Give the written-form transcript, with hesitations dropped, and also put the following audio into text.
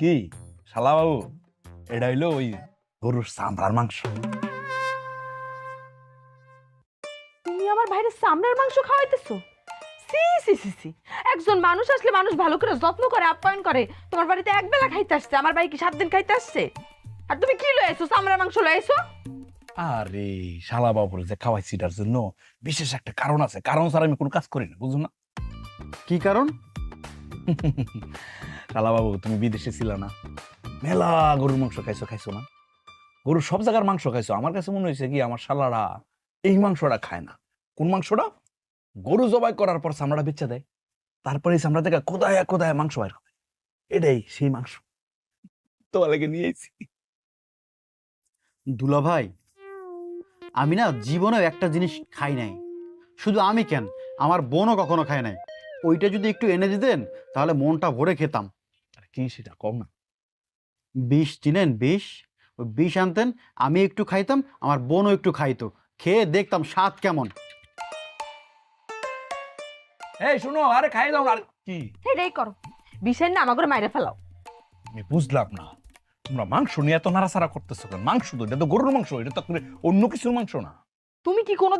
কি শালা বাবু, এটা হইলো ওই গরুর চামড়ার মাংস। তুমি আমার ভাইরে চামড়ার মাংস খাওয়াইতেছো? সি সি সি সি, একজন মানুষ আসলে মানুষ ভালো করে যত্ন করে আপ্যায়ন করে। তোমার বাড়িতে এক বেলা খাইতে আসছে, আমার বাড়ি কি 7 দিন খাইতে আসছে? আর তুমি কি লয়ে আইছো? চামড়ার মাংস লয়ে আইছো? আরে শালা বাবুর যে খাওয়াইছি এটার জন্য বিশেষ একটা কারণ আছে, কারণ ছাড়া আমি কোনো কাজ করি না, বুঝো না? কি কারণ? শালা বাবু, তুমি বিদেশে ছিল না, মেলা গরুর মাংস খাইছো, খাইছো না? গরুর সব জায়গার মাংস খাইছো। আমার কাছে মনে হয়েছে কি আমার শালারা এই মাংসটা খায় না। কোন মাংসটা? গরু জবাই করার পর চামড়া বেচা দেয়, তারপরে এই চামড়া থেকে কোদায় কোদায় মাংস বাইর হবে, এটাই সেই মাংস। তোমার লাগে নিয়ে এসেছি। দুলা ভাই, আমি না জীবনেও একটা জিনিস খাই নাই। শুধু আমি কেন, আমার বোনও কখনো খায় নাই। ওইটা যদি একটু এনে দিতেন তাহলে মনটা ভরে খেতাম। কি সেটা কম না? বিষ চিনেন? বিষ, ওই বিষ আনতেন, আমি একটু খাইতাম, আমার বোনও একটু খাইতো, খেয়ে দেখতাম স্বাদ কেমন। এই শুনো, আরে খাই দাও। আর কি এটাই করো, বিষের না আমাকে মাইরে ফেলাও। আমি বুঝলাম না, তোমরা মাংস নিয়ে এত নাড়াচাড়া করতেছো কেন? মাংস তো, এটা তো গরুর মাংস, এটা তো অন্য কিছুর মাংস না। তুমি কি কোনোদিন